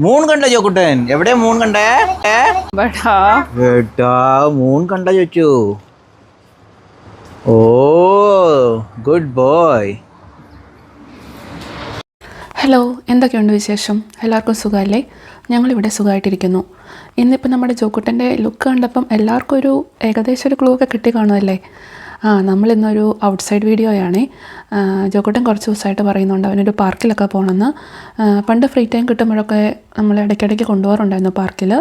Moon കണ്ട ചോക്കുട്ടൻ എവിടെ moon കണ്ടേ ബേട്ടാ മൂൺ കണ്ട ചോദിച്ചു ഓ ഗുഡ് ബോയ്. ഹലോ, എന്തൊക്കെയുണ്ട് വിശേഷം? എല്ലാവർക്കും സുഖമല്ലേ? ഞങ്ങളിവിടെ സുഖമായിട്ടിരിക്കുന്നു. ഇന്നിപ്പോൾ നമ്മുടെ ജോക്കുട്ടൻ്റെ ലുക്ക് കണ്ടപ്പം എല്ലാവർക്കും ഒരു ഏകദേശം ഒരു ക്ലൂ ഒക്കെ കിട്ടി കാണുമല്ലേ? നമ്മളിന്നൊരു ഔട്ട്സൈഡ് വീഡിയോയാണ്. ജോക്കുട്ടൻ കുറച്ച് ദിവസമായിട്ട് പറയുന്നുണ്ട് അവനൊരു പാർക്കിലൊക്കെ പോകണമെന്ന്. പണ്ട് ഫ്രീ ടൈം കിട്ടുമ്പോഴൊക്കെ നമ്മൾ ഇടയ്ക്കിടയ്ക്ക് കൊണ്ടുപോകാറുണ്ടായിരുന്നു പാർക്കിൽ.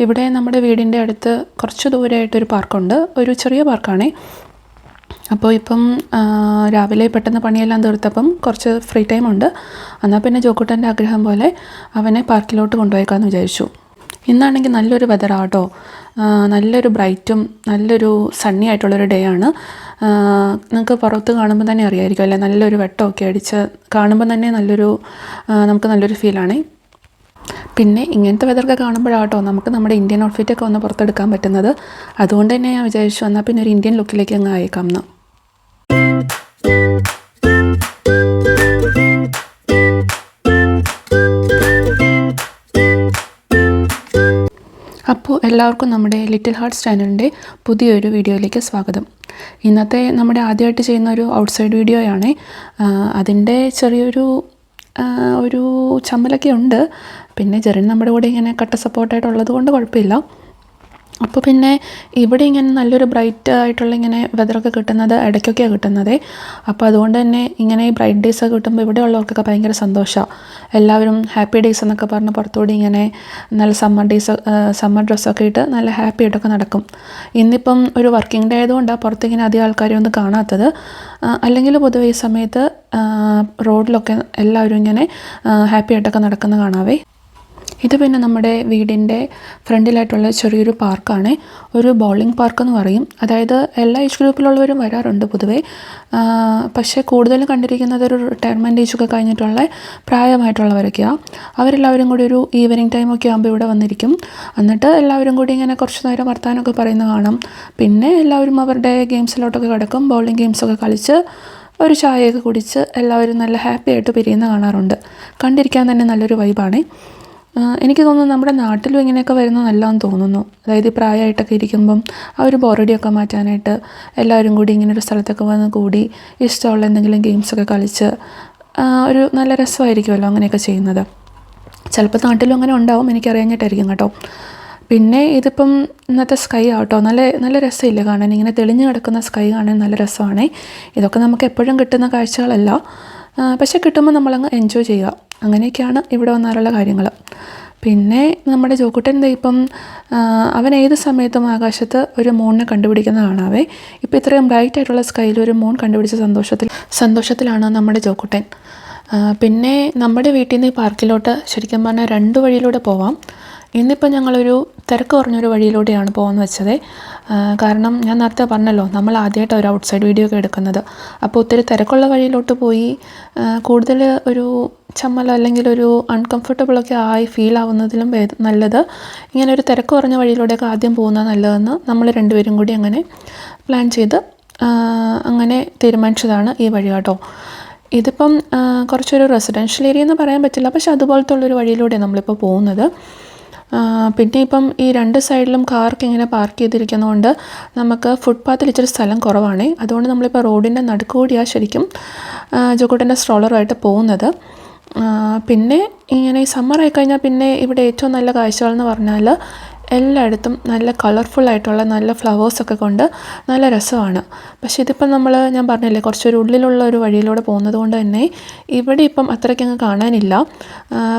ഇവിടെ നമ്മുടെ വീടിൻ്റെ അടുത്ത് കുറച്ച് ദൂരമായിട്ടൊരു പാർക്കുണ്ട്, ഒരു ചെറിയ പാർക്കാണേ. അപ്പോൾ ഇപ്പം രാവിലെ പെട്ടെന്ന് പണിയെല്ലാം തീർത്തപ്പം കുറച്ച് ഫ്രീ ടൈം ഉണ്ട്. എന്നാൽ പിന്നെ ജോക്കുട്ടൻ്റെ ആഗ്രഹം പോലെ അവനെ പാർക്കിലോട്ട് കൊണ്ടുപോയേക്കാമെന്ന് വിചാരിച്ചു. ഇന്നാണെങ്കിൽ നല്ലൊരു വെതറാട്ടോ, നല്ലൊരു ബ്രൈറ്റും നല്ലൊരു സണ്ണി ആയിട്ടുള്ളൊരു ഡേ ആണ്. നിങ്ങൾക്ക് പുറത്ത് കാണുമ്പോൾ തന്നെ അറിയാമായിരിക്കും അല്ലേ, നല്ലൊരു വെട്ടമൊക്കെ അടിച്ച് കാണുമ്പോൾ തന്നെ നമുക്ക് നല്ലൊരു ഫീലാണേ. പിന്നെ ഇങ്ങനത്തെ വെതറൊക്കെ കാണുമ്പോഴാട്ടോ നമുക്ക് നമ്മുടെ ഇന്ത്യൻ ഔട്ട്ഫിറ്റൊക്കെ ഒന്ന് പുറത്തെടുക്കാൻ പറ്റുന്നത്. അതുകൊണ്ട് തന്നെ ഞാൻ വിചാരിച്ചു എന്നാൽ പിന്നെ ഒരു ഇന്ത്യൻ ലുക്കിലേക്ക് അങ്ങ് അയക്കാം എന്ന്. അപ്പോൾ എല്ലാവർക്കും നമ്മുടെ ലിറ്റിൽ ഹാർട്ട്സ് ചാനലിൻ്റെ പുതിയൊരു വീഡിയോയിലേക്ക് സ്വാഗതം. ഇന്നത്തെ നമ്മുടെ ആദ്യമായിട്ട് ചെയ്യുന്ന ഒരു ഔട്ട്സൈഡ് വീഡിയോയാണ്. അതിൻ്റെ ചെറിയൊരു ചമ്മലൊക്കെ ഉണ്ട്. പിന്നെ ജെറിൻ നമ്മുടെ കൂടെ ഇങ്ങനെ കട്ട സപ്പോർട്ടായിട്ടുള്ളത് കൊണ്ട് കുഴപ്പമില്ല. അപ്പോൾ പിന്നെ ഇവിടെ ഇങ്ങനെ നല്ലൊരു ബ്രൈറ്റ് ആയിട്ടുള്ള ഇങ്ങനെ വെതറൊക്കെ കിട്ടുന്നത് ഇടയ്ക്കൊക്കെയാണ് കിട്ടുന്നത്. അപ്പോൾ അതുകൊണ്ട് തന്നെ ഇങ്ങനെ ഈ ബ്രൈറ്റ് ഡേയ്സൊക്കെ കിട്ടുമ്പോൾ ഇവിടെ ഉള്ളവർക്കൊക്കെ ഭയങ്കര സന്തോഷമാണ്. എല്ലാവരും ഹാപ്പി ഡേയ്സ് എന്നൊക്കെ പറഞ്ഞ് പുറത്തുകൂടി ഇങ്ങനെ നല്ല സമ്മർ ഡ്രസ്സൊക്കെ ഇട്ട് നല്ല ഹാപ്പി ആയിട്ടൊക്കെ നടക്കും. ഇന്നിപ്പം ഒരു വർക്കിംഗ് ഡേ ആയതുകൊണ്ടാണ് പുറത്തിങ്ങനെ അധികം ആൾക്കാരെ ഒന്നും കാണാത്തത്. അല്ലെങ്കിൽ പൊതുവെ ഈ സമയത്ത് റോഡിലൊക്കെ എല്ലാവരും ഇങ്ങനെ ഹാപ്പി ആയിട്ടൊക്കെ നടക്കുന്ന കാണാവേ. ഇത് പിന്നെ നമ്മുടെ വീടിൻ്റെ ഫ്രണ്ടിലായിട്ടുള്ള ചെറിയൊരു പാർക്കാണ്, ഒരു ബൗളിംഗ് പാർക്ക് എന്ന് പറയും. അതായത് എല്ലാ ഏജ് ഗ്രൂപ്പിലുള്ളവരും വരാറുണ്ട് പൊതുവേ. പക്ഷേ കൂടുതലും കണ്ടിരിക്കുന്നത് ഒരു റിട്ടയർമെൻറ്റ് ഏജൊക്കെ കഴിഞ്ഞിട്ടുള്ള പ്രായമായിട്ടുള്ളവരൊക്കെയാണ്. അവരെല്ലാവരും കൂടി ഒരു ഈവനിങ് ടൈമൊക്കെ ആകുമ്പോൾ ഇവിടെ വന്നിരിക്കും. എന്നിട്ട് എല്ലാവരും കൂടി ഇങ്ങനെ കുറച്ച് നേരം വർത്താനമൊക്കെ പറയുന്നത് കാണാം. പിന്നെ എല്ലാവരും അവരുടെ ഗെയിംസിലോട്ടൊക്കെ കിടക്കും, ബൗളിംഗ് ഗെയിംസൊക്കെ കളിച്ച് ഒരു ചായയൊക്കെ കുടിച്ച് എല്ലാവരും നല്ല ഹാപ്പി ആയിട്ട് പിരിയുന്ന കാണാറുണ്ട്. കണ്ടിരിക്കാൻ തന്നെ നല്ലൊരു വൈബാണ്. എനിക്ക് തോന്നുന്നു നമ്മുടെ നാട്ടിലും ഇങ്ങനെയൊക്കെ വരുന്നത് നല്ലതെന്ന് തോന്നുന്നു. അതായത് ഈ പ്രായമായിട്ടൊക്കെ ഇരിക്കുമ്പം ആ ഒരു ബോറടിയൊക്കെ മാറ്റാനായിട്ട് എല്ലാവരും കൂടി ഇങ്ങനെ ഒരു സ്ഥലത്തൊക്കെ വന്ന് കൂടി ഇഷ്ടമുള്ള എന്തെങ്കിലും ഗെയിംസൊക്കെ കളിച്ച് ഒരു നല്ല രസമായിരിക്കുമല്ലോ അങ്ങനെയൊക്കെ ചെയ്യുന്നത്. ചിലപ്പോൾ നാട്ടിലും അങ്ങനെ ഉണ്ടാവും, എനിക്കറിയാഞ്ഞിട്ടായിരിക്കും കേട്ടോ. പിന്നെ ഇതിപ്പം ഇന്നത്തെ സ്കൈ ആട്ടോ, നല്ല രസമില്ല കാണാൻ. ഇങ്ങനെ തെളിഞ്ഞു കിടക്കുന്ന സ്കൈ കാണാൻ നല്ല രസമാണ്. ഇതൊക്കെ നമുക്ക് എപ്പോഴും കിട്ടുന്ന കാഴ്ചകളല്ല, പക്ഷെ കിട്ടുമ്പോൾ നമ്മളങ്ങ് എൻജോയ് ചെയ്യുക. അങ്ങനെയൊക്കെയാണ് ഇവിടെ വന്നാലുള്ള കാര്യങ്ങൾ. പിന്നെ നമ്മുടെ ജോക്കുട്ടൻ ഇപ്പം അവൻ ഏത് സമയത്തും ആകാശത്ത് ഒരു മൂണിനെ കണ്ടുപിടിക്കുന്ന കാണാവേ. ഇപ്പോൾ ഇത്രയും ബ്രൈറ്റ് ആയിട്ടുള്ള സ്കൈയിൽ ഒരു മൂൺ കണ്ടുപിടിച്ച സന്തോഷത്തിലാണ് നമ്മുടെ ജോക്കുട്ടൻ. പിന്നെ നമ്മുടെ വീട്ടിൽ നിന്ന് ഈ പാർക്കിലോട്ട് ശരിക്കും പറഞ്ഞാൽ 2 വഴിയിലൂടെ പോവാം. ഇന്നിപ്പോൾ ഞങ്ങളൊരു തിരക്ക് കുറഞ്ഞൊരു വഴിയിലൂടെയാണ് പോകുന്നത് വെച്ചത്. കാരണം ഞാൻ നേരത്തെ പറഞ്ഞല്ലോ നമ്മൾ ആദ്യമായിട്ട് ഒരു ഔട്ട്സൈഡ് വീഡിയോ ഒക്കെ എടുക്കുന്നത്. അപ്പോൾ ഒത്തിരി തിരക്കുള്ള വഴിയിലോട്ട് പോയി കൂടുതൽ ഒരു ചമ്മൽ അല്ലെങ്കിൽ ഒരു അൺകംഫർട്ടബിളൊക്കെ ആയി ഫീൽ ആവുന്നതിലും നല്ലത് ഇങ്ങനെ ഒരു തിരക്ക് കുറഞ്ഞ വഴിയിലൂടെയൊക്കെ ആദ്യം പോകുന്നത് നല്ലതെന്ന് നമ്മൾ 2 പേരും കൂടി അങ്ങനെ പ്ലാൻ ചെയ്ത് അങ്ങനെ തീരുമാനിച്ചതാണ് ഈ വഴി കേട്ടോ. ഇതിപ്പം കുറച്ചൊരു റെസിഡൻഷ്യൽ ഏരിയ എന്ന് പറയാൻ പറ്റില്ല, പക്ഷെ അതുപോലത്തെ ഉള്ളൊരു വഴിയിലൂടെയാണ് നമ്മളിപ്പോൾ പോകുന്നത്. പിന്നെ ഇപ്പം ഈ 2 സൈഡിലും കാർക്ക് ഇങ്ങനെ പാർക്ക് ചെയ്തിരിക്കുന്നതുകൊണ്ട് നമുക്ക് ഫുട്പാത്തിൽ ഇച്ചിരി സ്ഥലം കുറവാണ്. അതുകൊണ്ട് നമ്മളിപ്പോൾ റോഡിൻ്റെ നടുക്കുകൂടിയാണ് ശരിക്കും ജോക്കുട്ടൻ്റെ സ്ട്രോളറുമായിട്ട് പോകുന്നത്. പിന്നെ ഇങ്ങനെ ഈ സമ്മർ ആയിക്കഴിഞ്ഞാൽ പിന്നെ ഇവിടെ ഏറ്റവും നല്ല കാഴ്ചകളെന്ന് പറഞ്ഞാൽ എല്ലായിടത്തും നല്ല കളർഫുള്ളായിട്ടുള്ള നല്ല ഫ്ലവേഴ്സൊക്കെ കൊണ്ട് നല്ല രസമാണ്. പക്ഷേ ഇതിപ്പം ഞാൻ പറഞ്ഞില്ലേ കുറച്ചൊരു ഉള്ളിലുള്ള ഒരു വഴിയിലൂടെ പോകുന്നത് കൊണ്ട് തന്നെ ഇവിടെ ഇപ്പം അത്രയ്ക്കങ്ങ് കാണാനില്ല.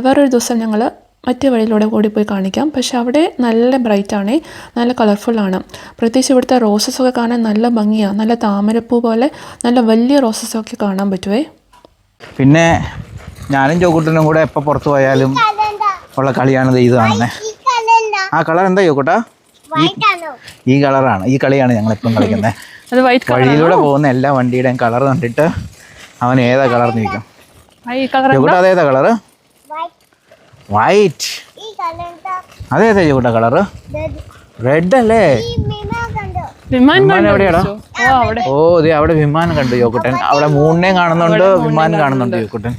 വേറൊരു ദിവസം ഞങ്ങൾ മറ്റേ വഴിയിലൂടെ കൂടി പോയി കാണിക്കാം. പക്ഷെ അവിടെ നല്ല ബ്രൈറ്റാണ്, നല്ല കളർഫുള്ളാണ്. പ്രത്യേകിച്ച് ഇവിടുത്തെ റോസസൊക്കെ കാണാൻ നല്ല ഭംഗിയാണ്. നല്ല താമരപ്പൂ പോലെ നല്ല വലിയ റോസസൊക്കെ കാണാൻ പറ്റുമേ. പിന്നെ ഞാനും ജോക്കുട്ടനും കൂടെ എപ്പോൾ പുറത്ത് പോയാലും ഉള്ള കളിയാണ് ഇത് കാണുന്നത്. ആ കളർ എന്താ ജോക്കുട്ടാ? ഈ കളറാണ്, ഈ കളിയാണ് ഞങ്ങളെപ്പോഴും കളിക്കുന്നത്. വഴിയിലൂടെ പോകുന്ന എല്ലാ വണ്ടിയുടെയും കളർ കണ്ടിട്ട് അവൻ ഏതാ കളർ നിൽക്കും. ജോക്കുട്ടാ അതേതാ കളറ്? വൈറ്റ്. അതേതാ ജോക്കുട്ടാ കളറ്? റെഡ് അല്ലേ? വിമാനം എവിടെയാടാ? ഓ അതെ, അവിടെ വിമാനം കണ്ടു ജോക്കുട്ടൻ. അവിടെ മൂണിനെയും കാണുന്നുണ്ട്, വിമാനം കാണുന്നുണ്ട് ജോക്കുട്ടൻ.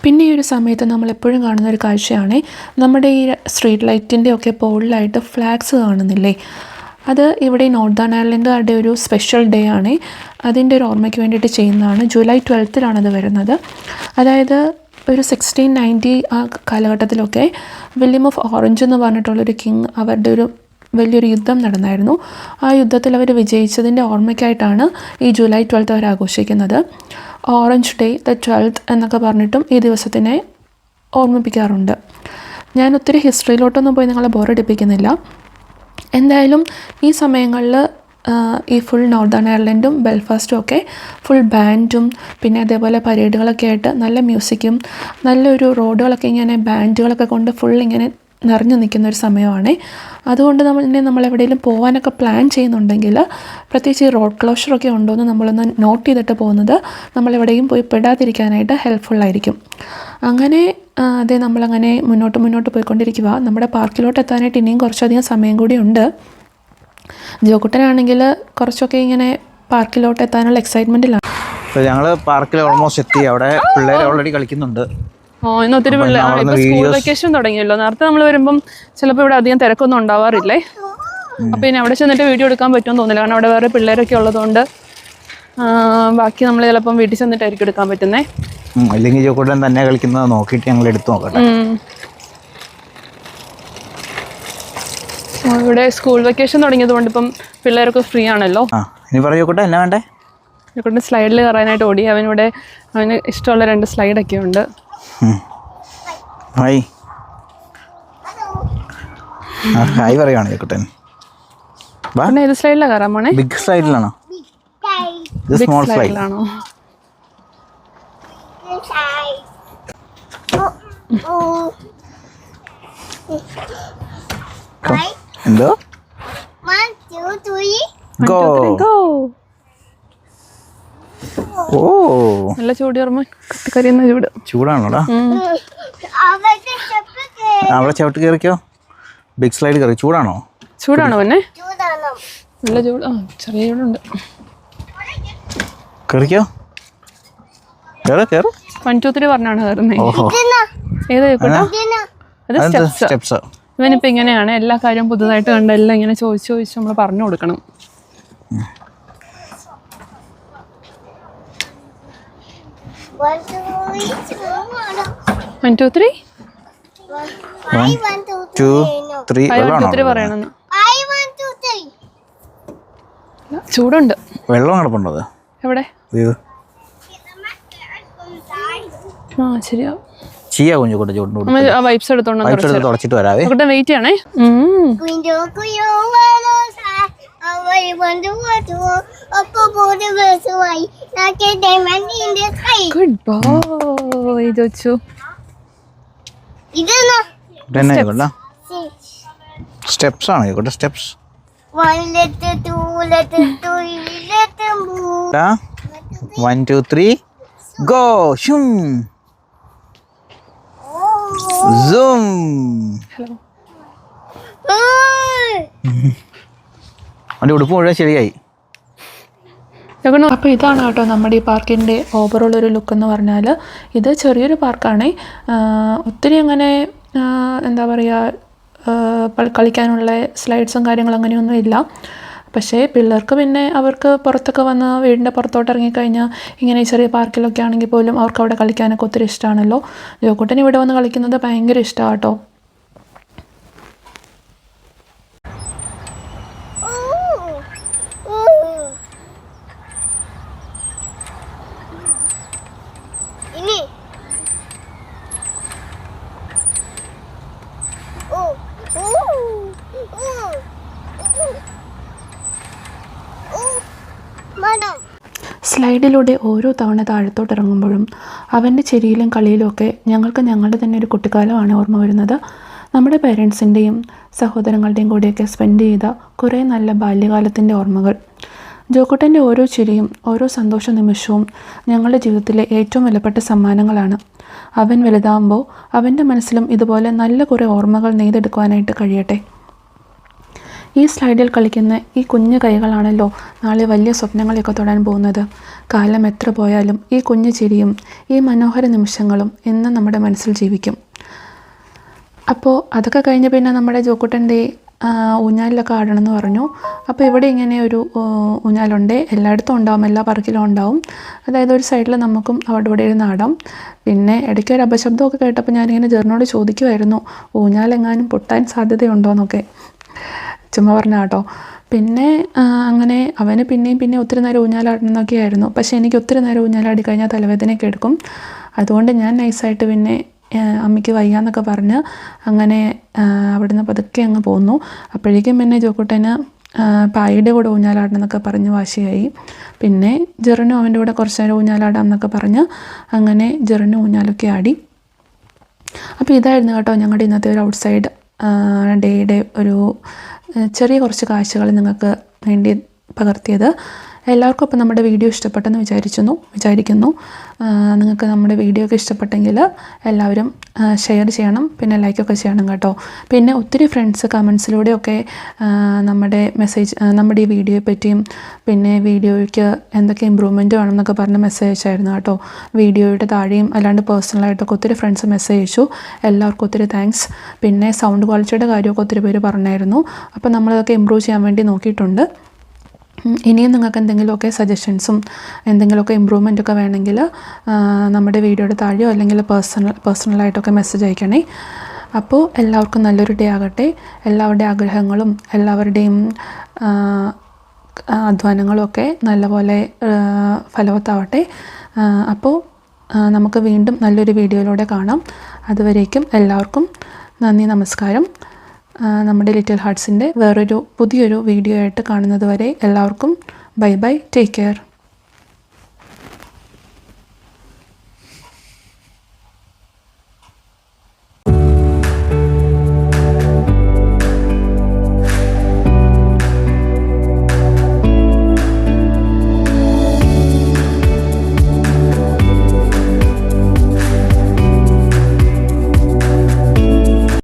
പിന്നെ ഈ ഒരു സമയത്ത് നമ്മളെപ്പോഴും കാണുന്ന ഒരു കാഴ്ചയാണ് നമ്മുടെ ഈ സ്ട്രീറ്റ് ലൈറ്റിൻ്റെ ഒക്കെ പോളിലായിട്ട് ഫ്ലാഗ്സ് കാണുന്നില്ലേ. അത് ഇവിടെ നോർത്തേൺ അയർലൻഡുകാരുടെ ഒരു സ്പെഷ്യൽ ഡേ ആണ്. അതിൻ്റെ ഒരു ഓർമ്മയ്ക്ക് വേണ്ടിയിട്ട് ചെയ്യുന്നതാണ്. ജൂലൈ 12 അത് വരുന്നത്. അതായത് ഒരു 1690 ആ കാലഘട്ടത്തിലൊക്കെ വില്യം ഓഫ് ഓറഞ്ച് എന്ന് പറഞ്ഞിട്ടുള്ളൊരു കിങ്, അവരുടെ ഒരു വലിയൊരു യുദ്ധം നടന്നായിരുന്നു. ആ യുദ്ധത്തിൽ അവർ വിജയിച്ചതിൻ്റെ ഓർമ്മയ്ക്കായിട്ടാണ് ഈ ജൂലൈ 12 അവർ ആഘോഷിക്കുന്നത്. ഓറഞ്ച് ഡേ ദ 12th എന്നൊക്കെ പറഞ്ഞിട്ടും ഈ ദിവസത്തിനെ ഓർമ്മിപ്പിക്കാറുണ്ട്. ഞാൻ ഒത്തിരി ഹിസ്റ്ററിയിലോട്ടൊന്നും പോയി നിങ്ങളെ ബോറടിപ്പിക്കുന്നില്ല. എന്തായാലും ഈ സമയങ്ങളിൽ ഈ ഫുൾ നോർത്തേൺ അയർലൻഡും ബെൽഫാസ്റ്റും ഒക്കെ ഫുൾ ബാൻഡും പിന്നെ അതേപോലെ പരേഡുകളൊക്കെ ആയിട്ട് നല്ല മ്യൂസിക്കും നല്ലൊരു റോഡുകളൊക്കെ ഇങ്ങനെ ബാൻഡുകളൊക്കെ കൊണ്ട് ഫുൾ ഇങ്ങനെ നിറഞ്ഞു നിൽക്കുന്ന ഒരു സമയമാണ്. അതുകൊണ്ട് നമ്മളെവിടെയെങ്കിലും പോകാനൊക്കെ പ്ലാൻ ചെയ്യുന്നുണ്ടെങ്കിൽ പ്രത്യേകിച്ച് ഈ റോഡ് ക്ലോഷറൊക്കെ ഉണ്ടോ എന്ന് നമ്മളൊന്ന് നോട്ട് ചെയ്തിട്ട് പോകുന്നത് നമ്മളെവിടെയും പോയി പെടാതിരിക്കാനായിട്ട് ഹെൽപ്ഫുള്ളായിരിക്കും. അങ്ങനെ അതേ നമ്മളങ്ങനെ മുന്നോട്ട് പോയിക്കൊണ്ടിരിക്കുക. നമ്മുടെ പാർക്കിലോട്ട് എത്താനായിട്ട് ഇനിയും കുറച്ചധികം സമയം കൂടി ഉണ്ട്. ജോക്കുട്ടനാണെങ്കിൽ കുറച്ചൊക്കെ ഇങ്ങനെ പാർക്കിലോട്ട് എത്താനുള്ള എക്സൈറ്റ്മെൻറ്റിലാണ്. ഞങ്ങൾ പാർക്കിൽ ഓൾമോസ്റ്റ് എത്തി. അവിടെ പിള്ളേർ ഓൾറെഡി കളിക്കുന്നുണ്ട്. ഇന്ന് ഒത്തിരി പിള്ളേർ ഇപ്പൊ സ്കൂൾ വെക്കേഷൻ തുടങ്ങിയല്ലോ. നേരത്തെ നമ്മൾ വരുമ്പം ചിലപ്പോൾ ഇവിടെ അധികം തിരക്കൊന്നും ഉണ്ടാവാറില്ലേ. അപ്പൊ ഇനി അവിടെ ചെന്നിട്ട് വീഡിയോ എടുക്കാൻ പറ്റുമെന്ന് തോന്നില്ല. കാരണം അവിടെ വേറെ പിള്ളേരൊക്കെ ഉള്ളതുകൊണ്ട് ബാക്കി നമ്മൾ ചിലപ്പം വീട്ടിൽ ചെന്നിട്ടായിരിക്കും എടുക്കാൻ പറ്റുന്നേ. അല്ലെങ്കിൽ ജോക്കൂട്ടൻ തന്നെ കളിക്കുന്നത് നോക്കിയിട്ട് ഞങ്ങൾ എടുത്തു നോക്കട്ടെ. ഇവിടെ സ്കൂൾ വെക്കേഷൻ തുടങ്ങിയത് കൊണ്ട് ഇപ്പം പിള്ളേരൊക്കെ ഫ്രീ ആണല്ലോ. ഇനി പറയൂ ജോക്കൂട്ടൻ എന്നാ വേണ്ടേ? ജോക്കൂട്ടൻ സ്ലൈഡിൽ കയറാനായിട്ട് ഓടി. അവനിവിടെ അവന് ഇഷ്ടമുള്ള 2 സ്ലൈഡൊക്കെ ഉണ്ട്. ഹായ് ഹായ് പറയാണ് ജോക്കൂട്ടൻ. പിന്നെ ഏത് സ്ലൈഡിലാണ് കയറാൻ പോണേ? ബിഗ് സ്ലൈഡിലാണോ? സ്മോൾ സ്ലൈഡിലാണോ? എന്തോ ഗോ. ഓ നല്ല ചൂട് കത്തിക്കരിയുന്ന ചൂട്. ചൂടാണോടാ? അവിടെ ചവിട്ട് കയറിക്കോ. ബിഗ് സ്ലൈഡ് കയറി. ചൂടാണോ? ചൂടാണോ പിന്നെ? നല്ല ചൂട്. ചെറിയ ചൂടുണ്ട്. കയറിക്കോ. കേറ് കേറ്. 1 2 3 പറഞ്ഞാണ് കയറുന്നത്. ഏതാ അത് സ്റ്റെപ്സ്. ഇവനിപ്പോൾ ഇങ്ങനെയാണ് എല്ലാ കാര്യവും പുതുതായിട്ട് കണ്ട എല്ലാം ഇങ്ങനെ ചോദിച്ച് നമ്മൾ പറഞ്ഞു കൊടുക്കണം. 1 2 3 പറയണമെന്ന്. ചൂടുണ്ട്. വെള്ളം കിടപ്പുണ്ടോ? എവിടെ? ശരിയാ. വൈപ്സ് എടുത്തോണ്ട് തുടച്ചിട്ട് വരാവേ. വെയിറ്റ് ചെയ്യണേ. Good boy Jochu. സ്റ്റെപ്സ് ആണ് ഇവിടെ. Steps 1 2 3 go. Zoom. അവൻ്റെ ഉടുപ്പ് മുഴുവൻ ശരിയായി. അപ്പോൾ ഇതാണ് കേട്ടോ നമ്മുടെ ഈ പാർക്കിൻ്റെ ഓവറോൾ ഒരു ലുക്ക് എന്ന് പറഞ്ഞാൽ. ഇത് ചെറിയൊരു പാർക്കാണ്. ഒത്തിരി അങ്ങനെ എന്താ പറയുക കളിക്കാനുള്ള സ്ലൈഡ്സും കാര്യങ്ങളും അങ്ങനെയൊന്നും ഇല്ല. പക്ഷേ പിള്ളേർക്ക് പിന്നെ അവർക്ക് പുറത്തൊക്കെ വന്ന് വീടിൻ്റെ പുറത്തോട്ട് ഇറങ്ങിക്കഴിഞ്ഞാൽ ഇങ്ങനെ ചെറിയ പാർക്കിലൊക്കെ ആണെങ്കിൽ പോലും അവർക്ക് അവിടെ കളിക്കാനൊക്കെ ഒത്തിരി ഇഷ്ടമാണല്ലോ. ജോക്കുട്ടൻ ഇവിടെ വന്ന് കളിക്കുന്നത് ഭയങ്കര ഇഷ്ടമാണ് കേട്ടോ. സ്ലൈഡിലൂടെ ഓരോ തവണ താഴത്തോട്ട് ഇറങ്ങുമ്പോഴും അവൻ്റെ ചിരിയിലും കളിയിലും ഒക്കെ ഞങ്ങൾക്ക് ഞങ്ങളുടെ തന്നെ ഒരു കുട്ടിക്കാലമാണ് ഓർമ്മ വരുന്നത്. നമ്മുടെ പേരൻസിൻ്റെയും സഹോദരങ്ങളുടെയും കൂടെയൊക്കെ സ്പെൻഡ് ചെയ്ത കുറേ നല്ല ബാല്യകാലത്തിൻ്റെ ഓർമ്മകൾ. ജോക്കുട്ടൻ്റെ ഓരോ ചിരിയും ഓരോ സന്തോഷ നിമിഷവും ഞങ്ങളുടെ ജീവിതത്തിലെ ഏറ്റവും വിലപ്പെട്ട സമ്മാനങ്ങളാണ്. അവൻ വലുതാകുമ്പോൾ അവൻ്റെ മനസ്സിലും ഇതുപോലെ നല്ല കുറേ ഓർമ്മകൾ നെയ്തെടുക്കുവാനായിട്ട് കഴിയട്ടെ. ഈ സ്ലൈഡിൽ കളിക്കുന്ന ഈ കുഞ്ഞു കൈകളാണല്ലോ നാളെ വലിയ സ്വപ്നങ്ങളെയൊക്കെ തൊടാൻ പോകുന്നത്. കാലം എത്ര പോയാലും ഈ കുഞ്ഞു ചിരിയും ഈ മനോഹര നിമിഷങ്ങളും എന്നും നമ്മുടെ മനസ്സിൽ ജീവിക്കും. അപ്പോൾ അതൊക്കെ കഴിഞ്ഞ് പിന്നെ നമ്മുടെ ജോക്കുട്ടൻ്റെ ഊഞ്ഞാലിലൊക്കെ ആടണമെന്ന് പറഞ്ഞു. അപ്പോൾ ഇവിടെ ഇങ്ങനെ ഒരു ഊഞ്ഞാലുണ്ട്, എല്ലായിടത്തും ഉണ്ടാവും, എല്ലാ പാർക്കിലും ഉണ്ടാവും. അതായത് ഒരു സൈഡിൽ നമുക്കും അവിടെ ഇവിടെ ഇരുന്ന് ആടാം. പിന്നെ ഇടയ്ക്ക് ഒരു അപശബ്ദമൊക്കെ കേട്ടപ്പോൾ ഞാനിങ്ങനെ ജെറിനോട് ചോദിക്കുമായിരുന്നു ഊഞ്ഞാലെങ്ങാനും പൊട്ടാൻ സാധ്യതയുണ്ടോ എന്നൊക്കെ. ചുമ്മാ പറഞ്ഞ കേട്ടോ. പിന്നെ അങ്ങനെ അവന് പിന്നെ ഒത്തിരി നേരം ഊഞ്ഞാലാടണമെന്നൊക്കെ ആയിരുന്നു. പക്ഷേ എനിക്ക് ഒത്തിരി നേരം ഊഞ്ഞാലാടി കഴിഞ്ഞാൽ തലവേദനയൊക്കെ എടുക്കും. അതുകൊണ്ട് ഞാൻ നൈസായിട്ട് പിന്നെ അമ്മയ്ക്ക് വയ്യാന്നൊക്കെ പറഞ്ഞ് അങ്ങനെ അവിടുന്ന് പതുക്കെ അങ്ങ് പോന്നു. അപ്പോഴേക്കും പിന്നെ ജോക്കുട്ടന് പായിയുടെ കൂടെ ഊഞ്ഞാലാടണമെന്നൊക്കെ പറഞ്ഞ് വാശിയായി. പിന്നെ ജെറിനും അവൻ്റെ കൂടെ കുറച്ച് നേരം ഊഞ്ഞാലാടാം എന്നൊക്കെ പറഞ്ഞ് അങ്ങനെ ജെറിനും ഊഞ്ഞാലൊക്കെ ആടി. അപ്പോൾ ഇതായിരുന്നു കേട്ടോ ഞങ്ങളുടെ ഇന്നത്തെ ഒരു ഔട്ട്സൈഡ് ഡേയുടെ ഒരു ചെറിയ കുറച്ച് കാഴ്ചകൾ നിങ്ങൾക്ക് വേണ്ടി പകർത്തിയത്. എല്ലാവർക്കും അപ്പോൾ നമ്മുടെ വീഡിയോ ഇഷ്ടപ്പെട്ടെന്ന് വിചാരിക്കുന്നു. നിങ്ങൾക്ക് നമ്മുടെ വീഡിയോ ഒക്കെ ഇഷ്ടപ്പെട്ടെങ്കിൽ എല്ലാവരും ഷെയർ ചെയ്യണം, പിന്നെ ലൈക്കൊക്കെ ചെയ്യണം കേട്ടോ. പിന്നെ ഒത്തിരി ഫ്രണ്ട്സ് കമൻസിലൂടെയൊക്കെ നമ്മുടെ ഈ വീഡിയോയെ പറ്റിയും പിന്നെ വീഡിയോയ്ക്ക് എന്തൊക്കെ ഇമ്പ്രൂവ്മെൻറ്റ് വേണമെന്നൊക്കെ പറഞ്ഞ് മെസ്സേജ് അയച്ചായിരുന്നു കേട്ടോ. വീഡിയോയുടെ താഴെയും അല്ലാണ്ട് പേഴ്സണലായിട്ടൊക്കെ ഒത്തിരി ഫ്രണ്ട്സ് മെസ്സേജ് അയച്ചു. എല്ലാവർക്കും ഒത്തിരി താങ്ക്സ്. പിന്നെ സൗണ്ട് ക്വാളിറ്റിയുടെ കാര്യമൊക്കെ ഒത്തിരി പേര് പറഞ്ഞായിരുന്നു. അപ്പോൾ നമ്മളതൊക്കെ ഇമ്പ്രൂവ് ചെയ്യാൻ വേണ്ടി നോക്കിയിട്ടുണ്ട്. ഇനിയും നിങ്ങൾക്ക് എന്തെങ്കിലുമൊക്കെ സജഷൻസും എന്തെങ്കിലുമൊക്കെ ഇമ്പ്രൂവ്മെൻറ്റൊക്കെ വേണമെങ്കിൽ നമ്മുടെ വീഡിയോയുടെ താഴെയോ അല്ലെങ്കിൽ പേഴ്സണലായിട്ടൊക്കെ മെസ്സേജ് അയക്കണേ. അപ്പോൾ എല്ലാവർക്കും നല്ലൊരു ഡേ ആകട്ടെ. എല്ലാവരുടെയും ആഗ്രഹങ്ങളും എല്ലാവരുടെയും അധ്വാനങ്ങളും ഒക്കെ നല്ലപോലെ ഫലവത്താവട്ടെ. അപ്പോൾ നമുക്ക് വീണ്ടും നല്ലൊരു വീഡിയോയിലൂടെ കാണാം. അതുവരേക്കും എല്ലാവർക്കും നന്ദി, നമസ്കാരം. നമ്മുടെ ലിറ്റിൽ ഹാർട്സിൻ്റെ പുതിയൊരു വീഡിയോ ആയിട്ട് കാണുന്നത് വരെ എല്ലാവർക്കും ബൈ ബൈ, ടേക്ക് കെയർ.